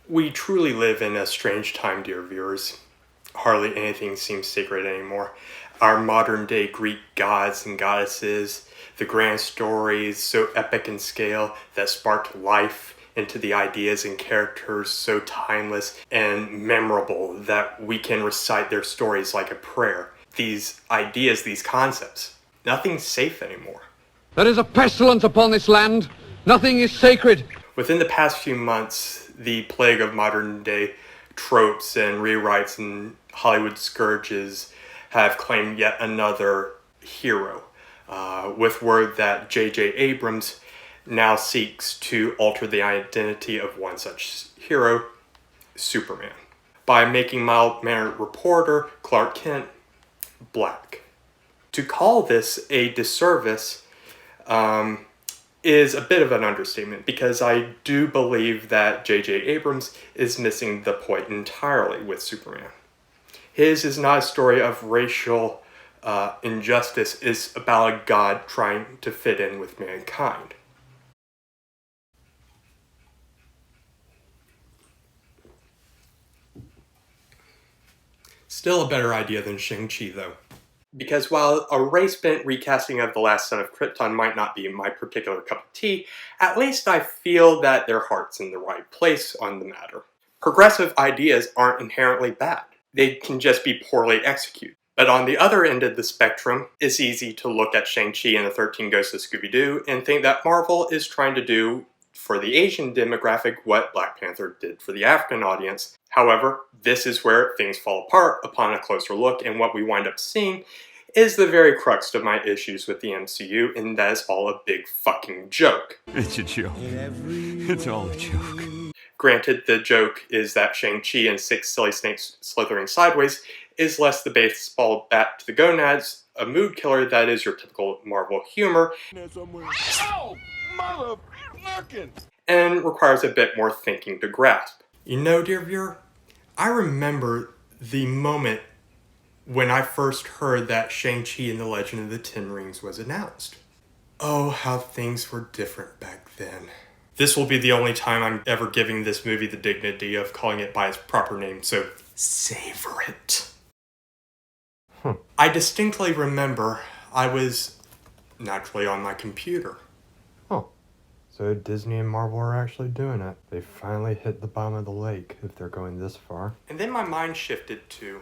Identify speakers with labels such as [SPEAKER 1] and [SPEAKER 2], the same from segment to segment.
[SPEAKER 1] We truly live in a strange time, dear viewers. Hardly anything seems sacred anymore. Our modern day Greek gods and goddesses, the grand stories so epic in scale that sparked life into the ideas and characters so timeless and memorable that we can recite their stories like a prayer. These ideas, these concepts, nothing's safe anymore.
[SPEAKER 2] There is a pestilence upon this land. Nothing is sacred.
[SPEAKER 1] Within the past few months, the plague of modern day tropes and rewrites and Hollywood scourges have claimed yet another hero, with word that J.J. Abrams now seeks to alter the identity of one such hero, Superman, by making mild-mannered reporter Clark Kent black. To call this a disservice is a bit of an understatement, because I do believe that J.J. Abrams is missing the point entirely with Superman. His is not a story of racial injustice, it's about a god trying to fit in with mankind. Still a better idea than Shang-Chi, though. Because while a race-bent recasting of The Last Son of Krypton might not be my particular cup of tea, at least I feel that their heart's in the right place on the matter. Progressive ideas aren't inherently bad. They can just be poorly executed. But on the other end of the spectrum, it's easy to look at Shang-Chi and the 13 Ghosts of Scooby-Doo and think that Marvel is trying to do for the Asian demographic what Black Panther did for the African audience. However, this is where things fall apart upon a closer look, and what we wind up seeing is the very crux of my issues with the MCU, and that is all a big fucking joke.
[SPEAKER 3] It's a joke. It's all a joke.
[SPEAKER 1] Granted, the joke is that Shang-Chi and 6 silly snakes slithering sideways is less the baseball bat to the gonads, a mood killer that is your typical Marvel humor,
[SPEAKER 3] Oh, motherfucking!
[SPEAKER 1] and requires a bit more thinking to grasp. You know, dear viewer, I remember the moment when I first heard that Shang-Chi and the Legend of the Ten Rings was announced. Oh, how things were different back then. This will be the only time I'm ever giving this movie the dignity of calling it by its proper name, so savor it. I distinctly remember I was naturally on my computer.
[SPEAKER 4] So Disney and Marvel are actually doing it. They finally hit the bottom of the lake, if they're going this far.
[SPEAKER 1] And then my mind shifted to,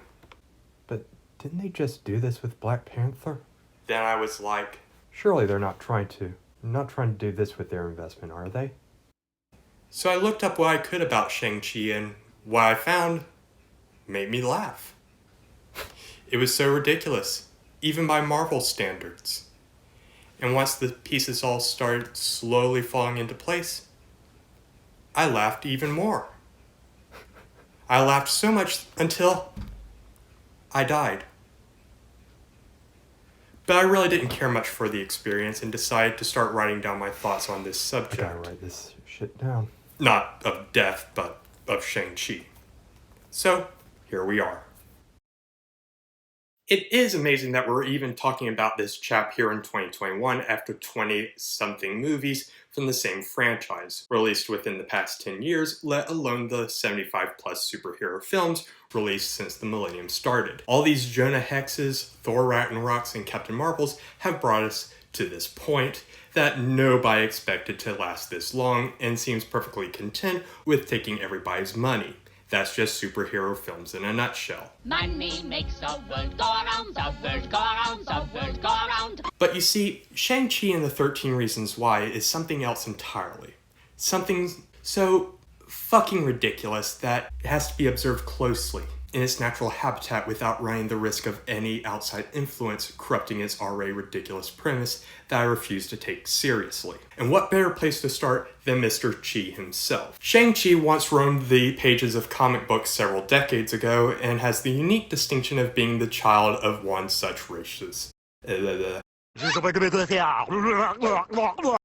[SPEAKER 4] But didn't they just do this with Black Panther?
[SPEAKER 1] then I was like,
[SPEAKER 4] Surely they're not trying to do this with their investment, are they?
[SPEAKER 1] so I looked up what I could about Shang-Chi, and what I found made me laugh. It was so ridiculous, even by Marvel standards. And once the pieces all started slowly falling into place, I laughed even more. I laughed so much until I died. But I really didn't care much for the experience and decided to start writing down my thoughts on this
[SPEAKER 4] I
[SPEAKER 1] subject.
[SPEAKER 4] gotta write this shit down.
[SPEAKER 1] Not of death, but of Shang-Chi. So, here we are. It is amazing that we're even talking about this chap here in 2021 after 20-something movies from the same franchise, released within the past 10 years, let alone the 75-plus superhero films released since the millennium started. All these Jonah Hexes, Thor Ragnaroks, and Captain Marvels have brought us to this point that nobody expected to last this long and seems perfectly content with taking everybody's money. That's just superhero films in a nutshell.
[SPEAKER 5] Money makes the world go around, the world go around, the world go around.
[SPEAKER 1] But you see, Shang-Chi and the 13 Reasons Why is something else entirely. Something so fucking ridiculous that it has to be observed closely in its natural habitat without running the risk of any outside influence corrupting its already ridiculous premise that I refuse to take seriously. And what better place to start than Mr. Chi himself? Shang-Chi once roamed the pages of comic books several decades ago and has the unique distinction of being the child of one such races.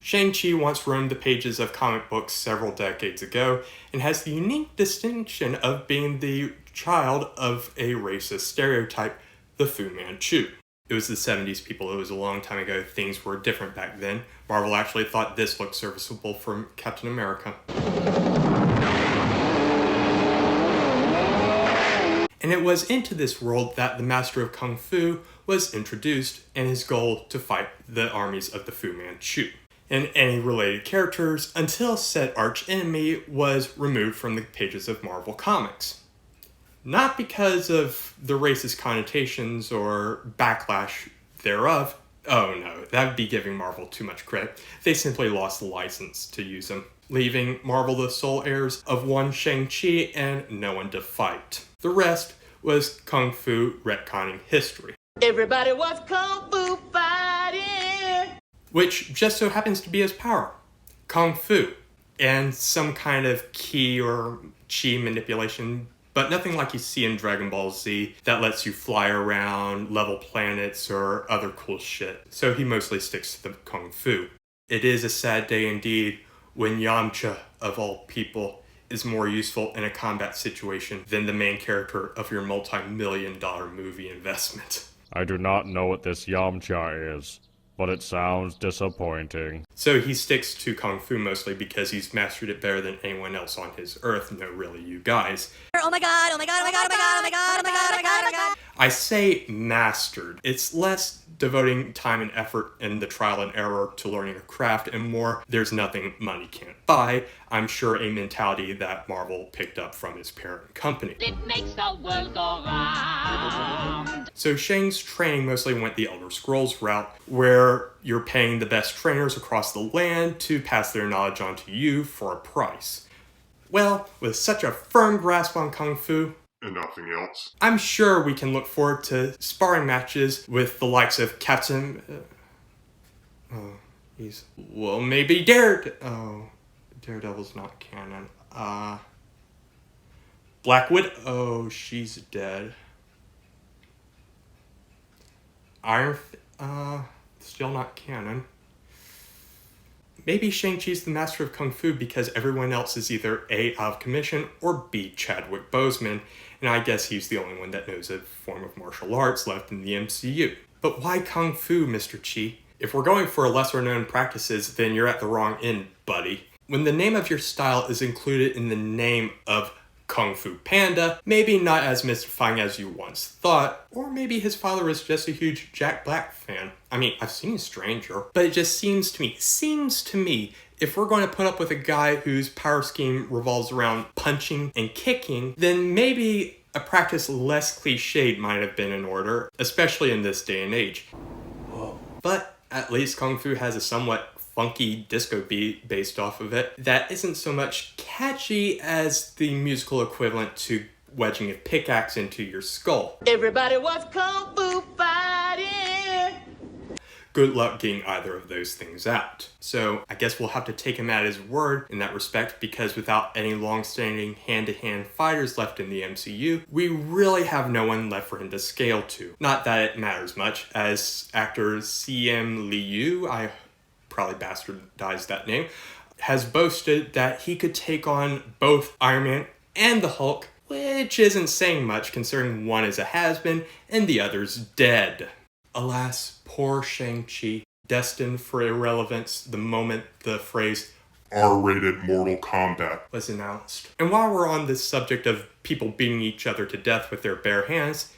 [SPEAKER 1] Shang-Chi once roamed the pages of comic books several decades ago and has the unique distinction of being the child of a racist stereotype, the Fu Manchu. It was the 70s, people. It was a long time ago. Things were different back then. Marvel actually thought this looked serviceable for Captain America. And it was into this world that the Master of Kung Fu was introduced, and his goal to fight the armies of the Fu Manchu and any related characters until said archenemy was removed from the pages of Marvel Comics. Not because of the racist connotations or backlash thereof. Oh no, that would be giving Marvel too much credit. They simply lost the license to use them, leaving Marvel the sole heirs of one Shang-Chi and no one to fight. The rest was Kung Fu retconning history.
[SPEAKER 5] Everybody was kung fu fighting.
[SPEAKER 1] Which just so happens to be his power. Kung Fu. And some kind of ki or chi manipulation, but nothing like you see in Dragon Ball Z that lets you fly around, level planets, or other cool shit. So he mostly sticks to the Kung Fu. It is a sad day indeed when Yamcha, of all people, is more useful in a combat situation than the main character of your multi-million-dollar movie investment.
[SPEAKER 6] I do not know what this Yamcha is, but it sounds disappointing.
[SPEAKER 1] So he sticks to Kung Fu mostly because he's mastered it better than anyone else on his earth. No, really, you guys.
[SPEAKER 7] Oh my god, oh my god, oh my god, oh my god, oh my god, oh my god, oh my god, oh my god.
[SPEAKER 1] I say mastered. It's less devoting time and effort in the trial and error to learning a craft and more there's nothing money can't buy. I'm sure a mentality that Marvel picked up from his parent company.
[SPEAKER 5] It makes the world go round.
[SPEAKER 1] So Shang's training mostly went the Elder Scrolls route, where you're paying the best trainers across the land to pass their knowledge on to you for a price. Well, with such a firm grasp on Kung Fu,
[SPEAKER 8] and nothing else,
[SPEAKER 1] I'm sure we can look forward to sparring matches with the likes of Captain... maybe Daredevil's not canon. Black Widow... Oh, she's dead. Still not canon. Maybe Shang-Chi's the master of Kung Fu because everyone else is either A, out of commission, or B, Chadwick Boseman, and I guess he's the only one that knows a form of martial arts left in the MCU. But why Kung Fu, Mr. Chi? If we're going for lesser-known practices, then you're at the wrong end, buddy. When the name of your style is included in the name of Kung Fu Panda, maybe not as mystifying as you once thought, or maybe his father is just a huge Jack Black fan. I mean, I've seen Stranger, but it just seems to me, if we're going to put up with a guy whose power scheme revolves around punching and kicking, then maybe a practice less cliched might have been in order, especially in this day and age. Whoa. But at least Kung Fu has a somewhat funky disco beat based off of it that isn't so much catchy as the musical equivalent to wedging a pickaxe into your skull.
[SPEAKER 5] Everybody was kung fu fighting.
[SPEAKER 1] Good luck getting either of those things out. So I guess we'll have to take him at his word in that respect, because without any long-standing hand-to-hand fighters left in the MCU, we really have no one left for him to scale to. Not that it matters much, as actor CM Liu, I probably bastardized that name, has boasted that he could take on both Iron Man and the Hulk, which isn't saying much considering one is a has-been and the other's dead. Alas, poor Shang-Chi, destined for irrelevance the moment the phrase
[SPEAKER 8] R-rated Mortal Kombat
[SPEAKER 1] was announced. And while we're on this subject of people beating each other to death with their bare hands,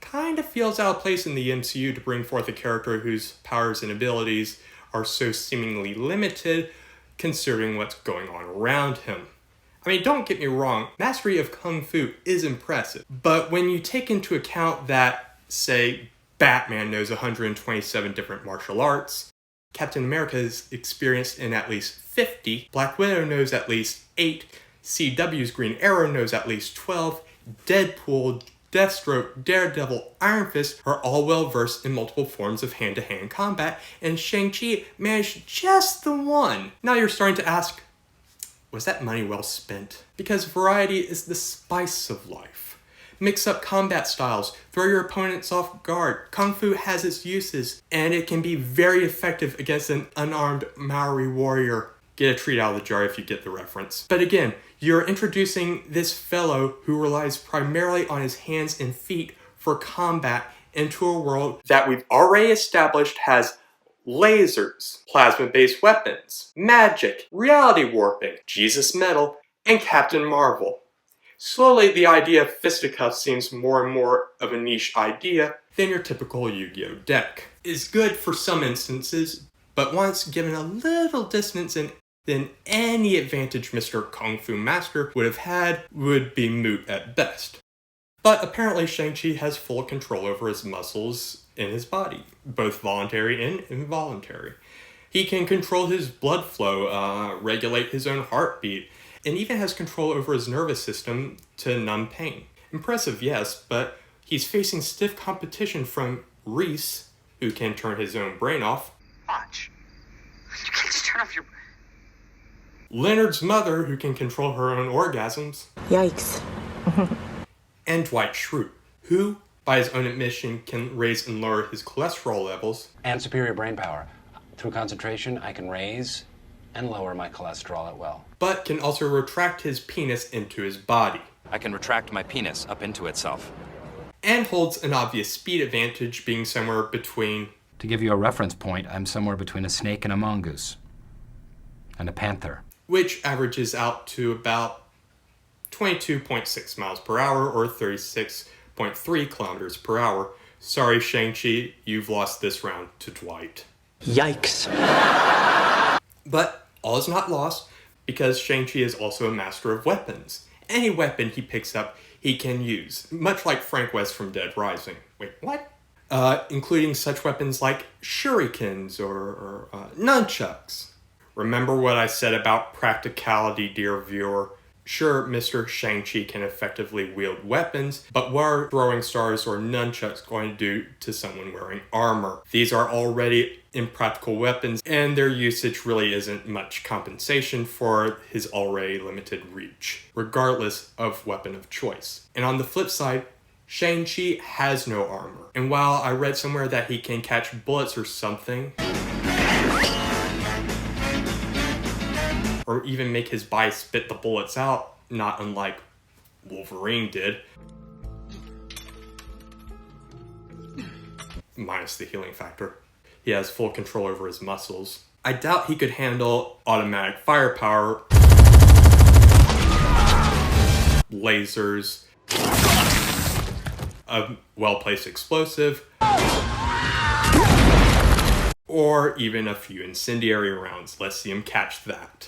[SPEAKER 1] kinda feels out of place in the MCU to bring forth a character whose powers and abilities are so seemingly limited considering what's going on around him. I mean, don't get me wrong, mastery of Kung Fu is impressive, but when you take into account that, say, Batman knows 127 different martial arts, Captain America is experienced in at least 50, Black Widow knows at least 8, CW's Green Arrow knows at least 12, Deadpool, Deathstroke, Daredevil, Iron Fist are all well versed in multiple forms of hand-to-hand combat, and Shang-Chi managed just the one. Now you're starting to ask, was that money well spent? Because variety is the spice of life. Mix up combat styles, throw your opponents off guard. Kung Fu has its uses, and it can be very effective against an unarmed Maori warrior. Get a treat out of the jar if you get the reference. But again, you're introducing this fellow who relies primarily on his hands and feet for combat into a world that we've already established has lasers, plasma-based weapons, magic, reality warping, Jesus Metal, and Captain Marvel. Slowly, the idea of fisticuffs seems more and more of a niche idea than your typical Yu-Gi-Oh deck. It's good for some instances, but once given a little distance then any advantage Mr. Kung Fu Master would have had would be moot at best. But apparently Shang-Chi has full control over his muscles in his body, both voluntary and involuntary. He can control his blood flow, regulate his own heartbeat, and even has control over his nervous system to numb pain. Impressive, yes, but he's facing stiff competition from Reese, who can turn his own brain off.
[SPEAKER 9] Watch. You can't just turn off your...
[SPEAKER 1] Leonard's mother, who can control her own orgasms.
[SPEAKER 7] Yikes.
[SPEAKER 1] And Dwight Schrute, who, by his own admission, can raise and lower his cholesterol levels.
[SPEAKER 10] And superior brain power. Through concentration, I can raise and lower my cholesterol at will.
[SPEAKER 1] But can also retract his penis into his body.
[SPEAKER 11] I can retract my penis up into itself.
[SPEAKER 1] And holds an obvious speed advantage, being somewhere between...
[SPEAKER 10] To give you a reference point, I'm somewhere between a snake and a mongoose. And a panther.
[SPEAKER 1] Which averages out to about 22.6 miles per hour or 36.3 kilometers per hour. Sorry, Shang-Chi, you've lost this round to Dwight.
[SPEAKER 9] Yikes.
[SPEAKER 1] But all is not lost, because Shang-Chi is also a master of weapons. Any weapon he picks up, he can use, much like Frank West from Dead Rising. Wait, what? Including such weapons like shurikens or nunchucks. Remember what I said about practicality, dear viewer? Sure, Mr. Shang-Chi can effectively wield weapons, but what are throwing stars or nunchucks going to do to someone wearing armor? These are already impractical weapons, and their usage really isn't much compensation for his already limited reach, regardless of weapon of choice. And on the flip side, Shang-Chi has no armor. And while I read somewhere that he can catch bullets or something, or even make his body spit the bullets out, not unlike Wolverine did. Minus the healing factor. He has full control over his muscles. I doubt he could handle automatic firepower, lasers, a well-placed explosive, or even a few incendiary rounds. Let's see him catch that.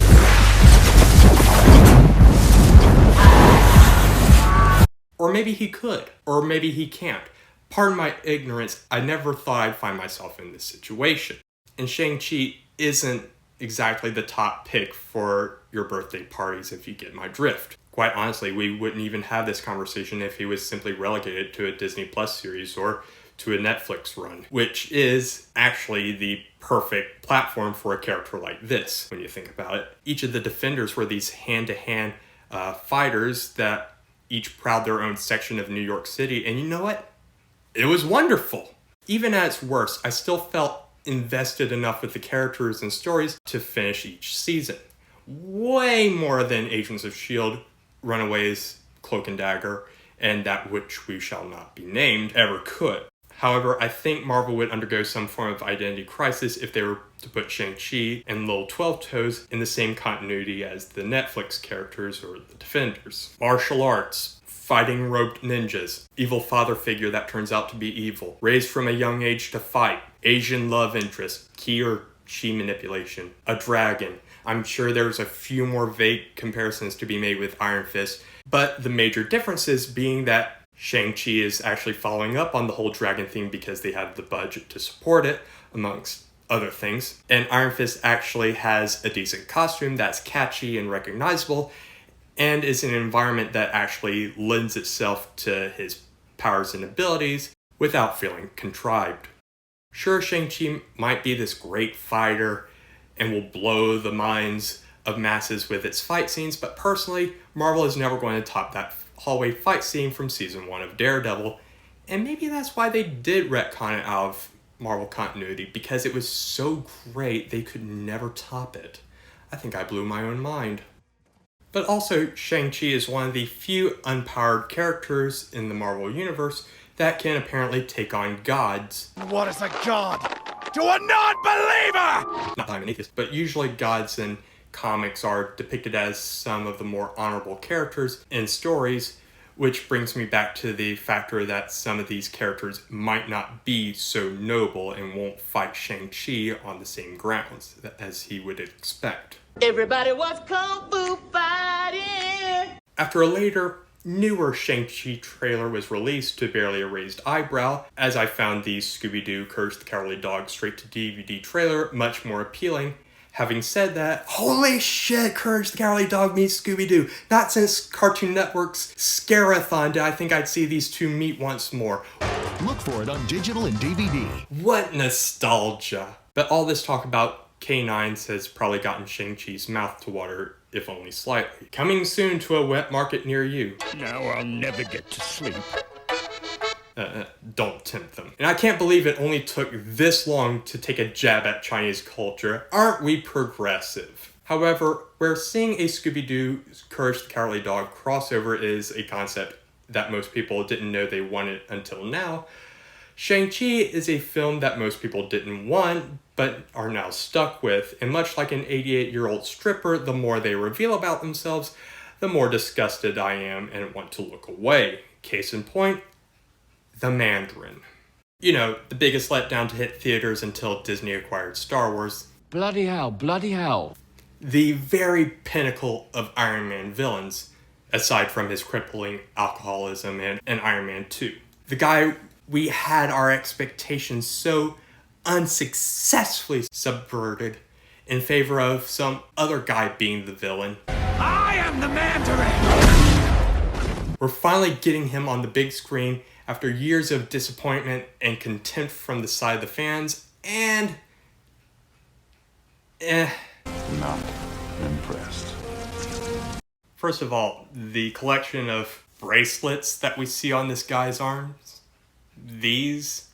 [SPEAKER 1] Or maybe he could, or maybe he can't. Pardon my ignorance, I never thought I'd find myself in this situation. And Shang-Chi isn't exactly the top pick for your birthday parties, if you get my drift. Quite honestly, we wouldn't even have this conversation if he was simply relegated to a Disney Plus series or to a Netflix run, which is actually the perfect platform for a character like this, when you think about it. Each of the defenders were these hand-to-hand fighters that each prowled their own section of New York City, and you know what? It was wonderful. Even at its worst, I still felt invested enough with the characters and stories to finish each season. Way more than Agents of S.H.I.E.L.D., Runaways, Cloak and Dagger, and That Which We Shall Not Be Named ever could. However, I think Marvel would undergo some form of identity crisis if they were to put Shang-Chi and Lil 12-Toes in the same continuity as the Netflix characters or the Defenders. Martial arts, fighting robed ninjas, evil father figure that turns out to be evil, raised from a young age to fight, Asian love interest, key or chi manipulation, a dragon. I'm sure there's a few more vague comparisons to be made with Iron Fist, but the major differences being that Shang-Chi is actually following up on the whole dragon theme because they had the budget to support it, amongst other things. And Iron Fist actually has a decent costume that's catchy and recognizable, and is in an environment that actually lends itself to his powers and abilities without feeling contrived. Sure, Shang-Chi might be this great fighter and will blow the minds of masses with its fight scenes, but personally, Marvel is never going to top that hallway fight scene from season 1 of Daredevil, and maybe that's why they did retcon it out of Marvel continuity, because it was so great they could never top it. I think I blew my own mind. But also, Shang-Chi is one of the few unpowered characters in the Marvel Universe that can apparently take on gods.
[SPEAKER 3] What is a god to a non-believer?
[SPEAKER 1] Not that I'm an atheist, but usually gods and comics are depicted as some of the more honorable characters in stories, which brings me back to the factor that some of these characters might not be so noble and won't fight Shang-Chi on the same grounds as he would expect.
[SPEAKER 5] Everybody was kung fu fighting.
[SPEAKER 1] After a later, newer Shang-Chi trailer was released to barely a raised eyebrow, as I found the Scooby-Doo Courage the Cowardly Dog straight-to-DVD trailer much more appealing. Having said that, holy shit, Courage the Cowardly Dog meets Scooby-Doo. Not since Cartoon Network's Scare-a-thon did I think I'd see these two meet once more.
[SPEAKER 12] Look for it on digital and DVD.
[SPEAKER 1] What nostalgia. But all this talk about canines has probably gotten Shang-Chi's mouth to water, if only slightly. Coming soon to a wet market near you.
[SPEAKER 3] Now I'll never get to sleep.
[SPEAKER 1] Don't tempt them. And I can't believe it only took this long to take a jab at Chinese culture. Aren't we progressive? However, where seeing a Scooby-Doo Courage the Cowardly Dog crossover is a concept that most people didn't know they wanted until now, Shang-Chi is a film that most people didn't want, but are now stuck with. And much like an 88-year-old stripper, the more they reveal about themselves, the more disgusted I am and want to look away. Case in point, The Mandarin. You know, the biggest letdown to hit theaters until Disney acquired Star Wars.
[SPEAKER 2] Bloody hell, bloody hell.
[SPEAKER 1] The very pinnacle of Iron Man villains, aside from his crippling alcoholism and Iron Man 2. The guy we had our expectations so unsuccessfully subverted in favor of some other guy being the villain.
[SPEAKER 3] I am the Mandarin!
[SPEAKER 1] We're finally getting him on the big screen after years of disappointment and contempt from the side of the fans, and
[SPEAKER 3] Not impressed.
[SPEAKER 1] First of all, the collection of bracelets that we see on this guy's arms, these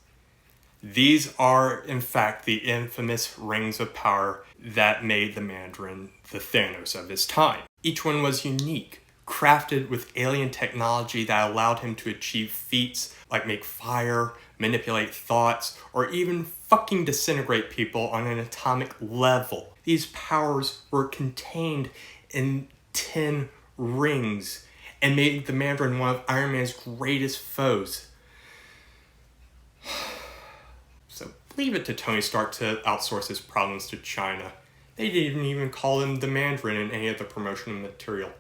[SPEAKER 1] are in fact the infamous rings of power that made the Mandarin the Thanos of his time. Each one was unique, crafted with alien technology that allowed him to achieve feats like make fire, manipulate thoughts, or even fucking disintegrate people on an atomic level. These powers were contained in 10 rings and made the Mandarin one of Iron Man's greatest foes. So leave it to Tony Stark to outsource his problems to China. They didn't even call him the Mandarin in any of the promotional material.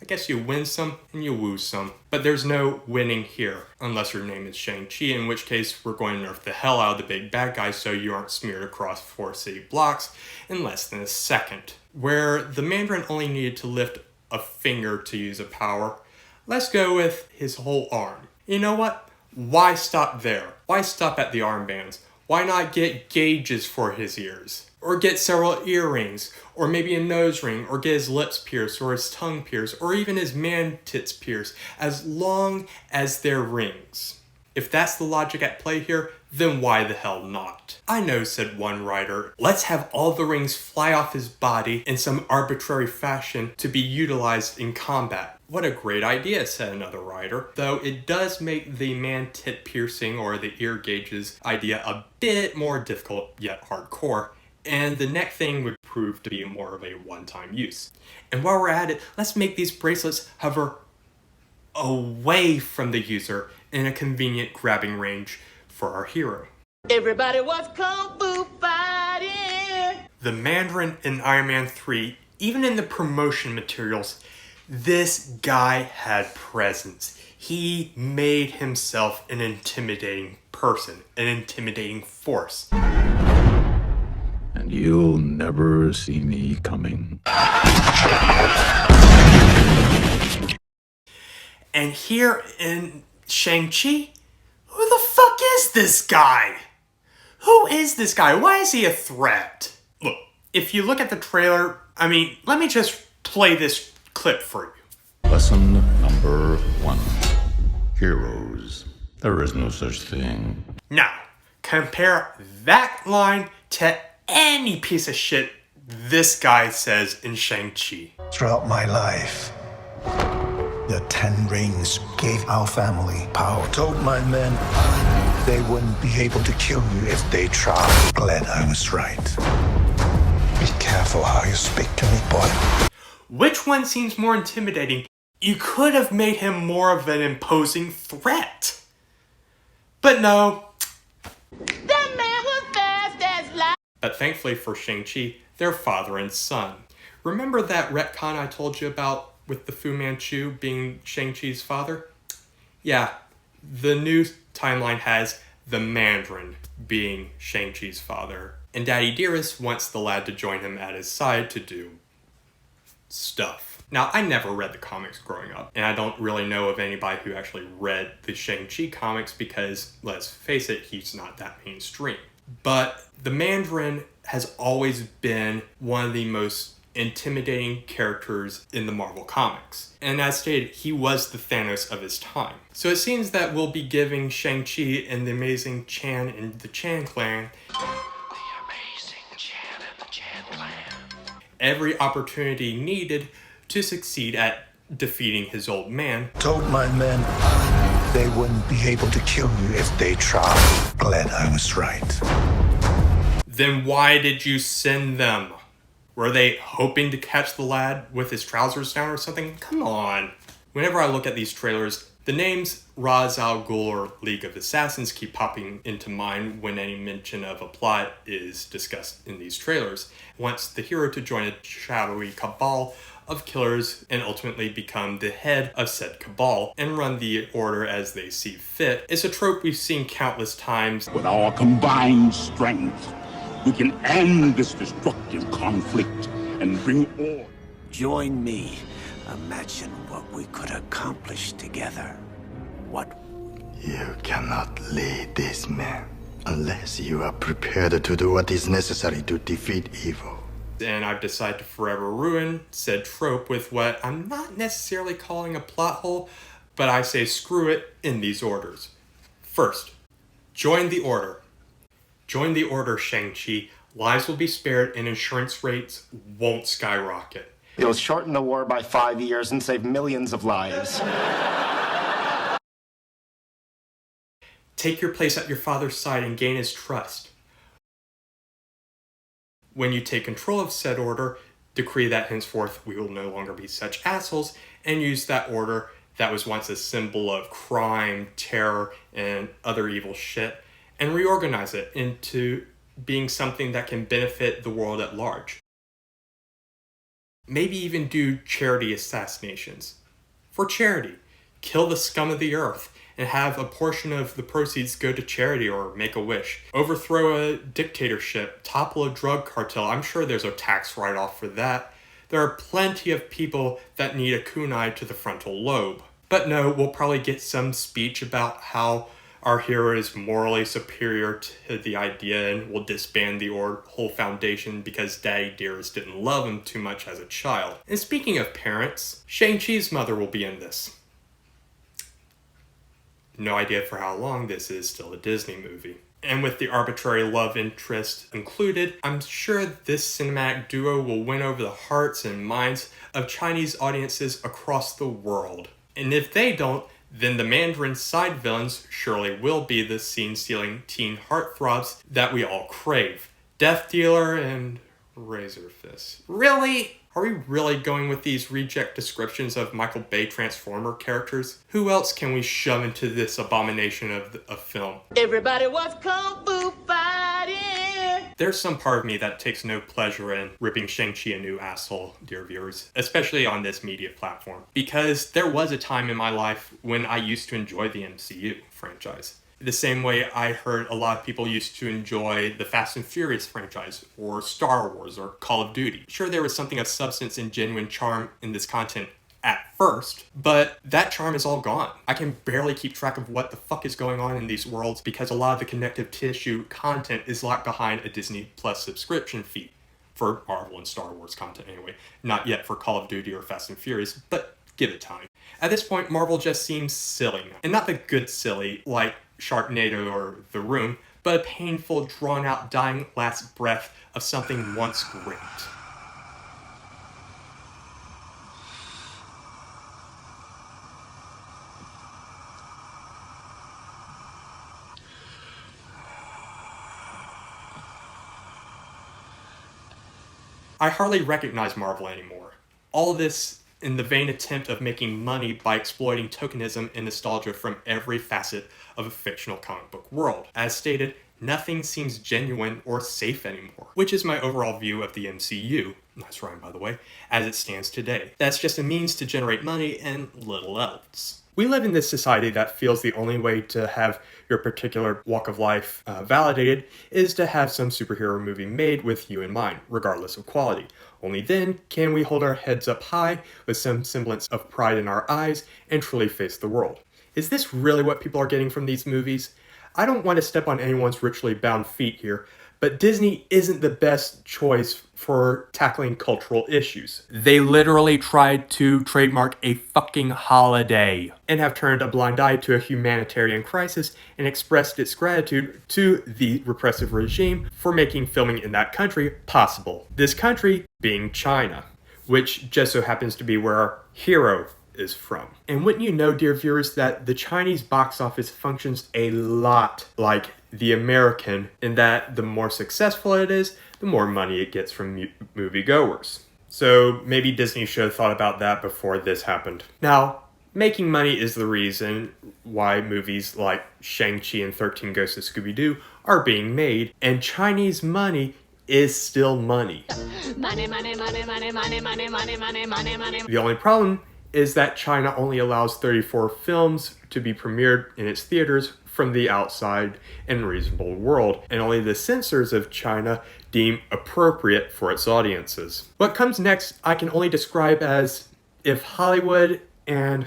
[SPEAKER 1] I guess you win some and you lose some. But there's no winning here, unless your name is Shang-Chi, in which case we're going to nerf the hell out of the big bad guy so you aren't smeared across 4 city blocks in less than a second. Where the Mandarin only needed to lift a finger to use a power, let's go with his whole arm. You know what? Why stop there? Why stop at the armbands? Why not get gauges for his ears? Or get several earrings, or maybe a nose ring, or get his lips pierced, or his tongue pierced, or even his man tits pierced, as long as they're rings. If that's the logic at play here, then why the hell not? I know, said one writer, let's have all the rings fly off his body in some arbitrary fashion to be utilized in combat. What a great idea, said another writer, though it does make the man tit piercing or the ear gauges idea a bit more difficult yet hardcore, and the neck thing would prove to be more of a one-time use. And while we're at it, let's make these bracelets hover away from the user in a convenient grabbing range for our hero.
[SPEAKER 5] Everybody was kung fu fighting.
[SPEAKER 1] The Mandarin in Iron Man 3, even in the promotion materials, this guy had presence. He made himself an intimidating person, an intimidating force.
[SPEAKER 13] And you'll never see me coming.
[SPEAKER 1] And here in Shang-Chi, who the fuck is this guy? Who is this guy? Why is he a threat? Look, if you look at the trailer, let me just play this clip for you.
[SPEAKER 13] Lesson number 1. Heroes. There is no such thing.
[SPEAKER 1] Now, compare that line to any piece of shit this guy says in Shang-Chi.
[SPEAKER 14] Throughout my life, the 10 rings gave our family power. Told my men they wouldn't be able to kill you if they tried. Glad I was right. Be careful how you speak to me, boy.
[SPEAKER 1] Which one seems more intimidating? You could have made him more of an imposing threat. But no.
[SPEAKER 5] That man was fast as light.
[SPEAKER 1] But thankfully for Shang-Chi, they're father and son. Remember that retcon I told you about with the Fu Manchu being Shang-Chi's father? Yeah, the new timeline has the Mandarin being Shang-Chi's father. And Daddy Dearest wants the lad to join him at his side to do stuff. Now, I never read the comics growing up, and I don't really know of anybody who actually read the Shang-Chi comics because, let's face it, he's not that mainstream. But the Mandarin has always been one of the most intimidating characters in the Marvel Comics. And as stated, he was the Thanos of his time. So it seems that we'll be giving Shang-Chi and the amazing Chan and the Chan clan every opportunity needed to succeed at defeating his old man.
[SPEAKER 14] Told my men they wouldn't be able to kill you if they tried. Glad I was right.
[SPEAKER 1] Then why did you send them? Were they hoping to catch the lad with his trousers down or something? Come on. Whenever I look at these trailers, the names Ra's al Ghul or League of Assassins keep popping into mind when any mention of a plot is discussed in these trailers. Wants the hero to join a shadowy cabal of killers and ultimately become the head of said cabal and run the order as they see fit. It's a trope we've seen countless times.
[SPEAKER 3] With our combined strength, we can end this destructive conflict and bring order.
[SPEAKER 15] Join me. Imagine what we could accomplish together. What?
[SPEAKER 16] You cannot lead this man unless you are prepared to do what is necessary to defeat evil.
[SPEAKER 1] And I've decided to forever ruin said trope with what I'm not necessarily calling a plot hole, but I say screw it in these orders. First, join the order. Join the order, Shang-Chi. Lives will be spared and insurance rates won't skyrocket.
[SPEAKER 17] It will shorten the war by 5 years and save millions of lives.
[SPEAKER 1] Take your place at your father's side and gain his trust. When you take control of said order, decree that henceforth we will no longer be such assholes and use that order that was once a symbol of crime, terror, and other evil shit and reorganize it into being something that can benefit the world at large. Maybe even do charity assassinations. For charity. Kill the scum of the earth and have a portion of the proceeds go to charity or make a wish. Overthrow a dictatorship, topple a drug cartel. I'm sure there's a tax write-off for that. There are plenty of people that need a kunai to the frontal lobe. But no, we'll probably get some speech about how our hero is morally superior to the idea and will disband the whole foundation because Daddy Dearest didn't love him too much as a child. And speaking of parents, Shang-Chi's mother will be in this. No idea for how long. This is still a Disney movie. And with the arbitrary love interest included, I'm sure this cinematic duo will win over the hearts and minds of Chinese audiences across the world. And if they don't, then the Mandarin side villains surely will be the scene-stealing teen heartthrobs that we all crave. Death Dealer and Razor Fist. Really? Are we really going with these reject descriptions of Michael Bay Transformer characters? Who else can we shove into this abomination of a film?
[SPEAKER 5] Everybody was kung fu fighting.
[SPEAKER 1] There's some part of me that takes no pleasure in ripping Shang-Chi a new asshole, dear viewers, especially on this media platform, because there was a time in my life when I used to enjoy the MCU franchise. The same way I heard a lot of people used to enjoy the Fast and Furious franchise, or Star Wars, or Call of Duty. Sure, there was something of substance and genuine charm in this content at first, but that charm is all gone. I can barely keep track of what the fuck is going on in these worlds because a lot of the connective tissue content is locked behind a Disney Plus subscription fee. For Marvel and Star Wars content anyway. Not yet for Call of Duty or Fast and Furious, but give it time. At this point, Marvel just seems silly now. And not the good silly, like Sharknado or The Room, but a painful, drawn-out, dying last breath of something once great. I hardly recognize Marvel anymore. All this in the vain attempt of making money by exploiting tokenism and nostalgia from every facet of a fictional comic book world. As stated, nothing seems genuine or safe anymore, which is my overall view of the MCU, nice rhyme by the way, as it stands today. That's just a means to generate money and little else. We live in this society that feels the only way to have your particular walk of life validated is to have some superhero movie made with you in mind, regardless of quality. Only then can we hold our heads up high with some semblance of pride in our eyes and truly face the world. Is this really what people are getting from these movies? I don't want to step on anyone's richly bound feet here, but Disney isn't the best choice for tackling cultural issues. They literally tried to trademark a fucking holiday and have turned a blind eye to a humanitarian crisis and expressed its gratitude to the repressive regime for making filming in that country possible. This country being China, which just so happens to be where our hero is from. And wouldn't you know, dear viewers, that the Chinese box office functions a lot like the American in that the more successful it is, the more money it gets from moviegoers. So maybe Disney should have thought about that before this happened. Now, making money is the reason why movies like Shang-Chi and 13 Ghosts of Scooby-Doo are being made, and Chinese money is still money.
[SPEAKER 5] Money, money, money, money, money, money, money, money, money, money.
[SPEAKER 1] The only problem is that China only allows 34 films to be premiered in its theaters from the outside and reasonable world, and only the censors of China deem appropriate for its audiences. What comes next I can only describe as if Hollywood and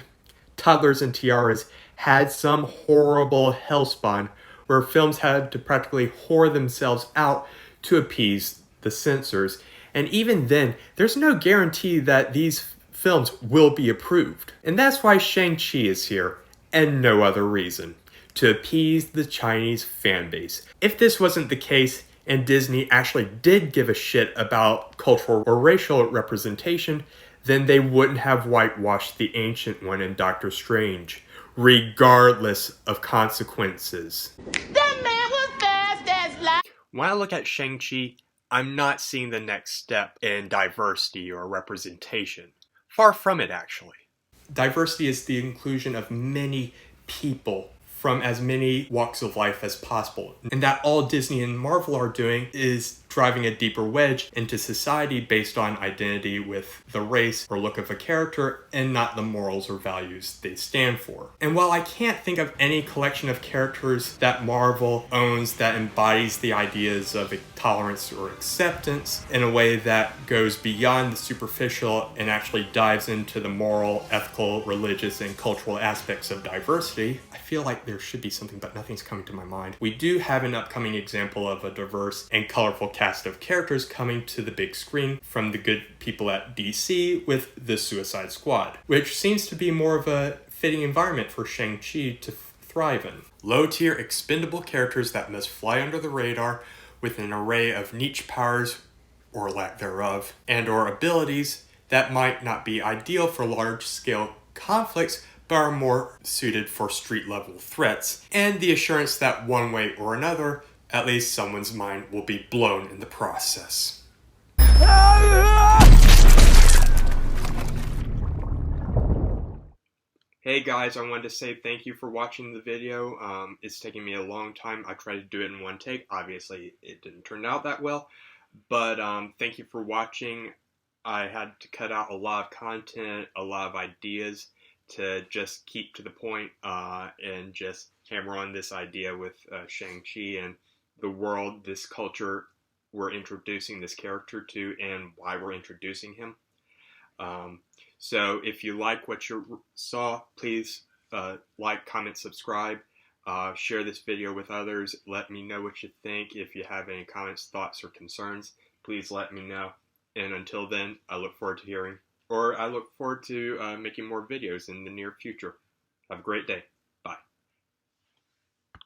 [SPEAKER 1] Toddlers and Tiaras had some horrible hellspawn where films had to practically whore themselves out to appease the censors, and even then, there's no guarantee that these films will be approved. And that's why Shang-Chi is here, and no other reason, to appease the Chinese fan base. If this wasn't the case, and Disney actually did give a shit about cultural or racial representation, then they wouldn't have whitewashed the Ancient One in Doctor Strange, regardless of consequences.
[SPEAKER 5] That man was fast as light.
[SPEAKER 1] When I look at Shang-Chi, I'm not seeing the next step in diversity or representation. Far from it, actually. Diversity is the inclusion of many people from as many walks of life as possible. And that all Disney and Marvel are doing is driving a deeper wedge into society based on identity with the race or look of a character and not the morals or values they stand for. And while I can't think of any collection of characters that Marvel owns that embodies the ideas of tolerance or acceptance in a way that goes beyond the superficial and actually dives into the moral, ethical, religious, and cultural aspects of diversity, I feel like there should be something, but nothing's coming to my mind. We do have an upcoming example of a diverse and colorful cast of characters coming to the big screen from the good people at DC with the Suicide Squad, which seems to be more of a fitting environment for Shang-Chi to thrive in. Low-tier expendable characters that must fly under the radar with an array of niche powers, or lack thereof, and or abilities that might not be ideal for large-scale conflicts but are more suited for street-level threats, and the assurance that one way or another, at least someone's mind will be blown in the process. Hey guys, I wanted to say thank you for watching the video. It's taking me a long time. I tried to do it in one take. Obviously, it didn't turn out that well, but thank you for watching. I had to cut out a lot of content, a lot of ideas, to just keep to the point and just hammer on this idea with Shang-Chi and the world, this culture we're introducing this character to and why we're introducing him. So if you like what you saw, please like, comment, subscribe, share this video with others. Let me know what you think. If you have any comments, thoughts, or concerns, please let me know. And until then, I look forward to hearing, or I look forward to making more videos in the near future. Have a great day.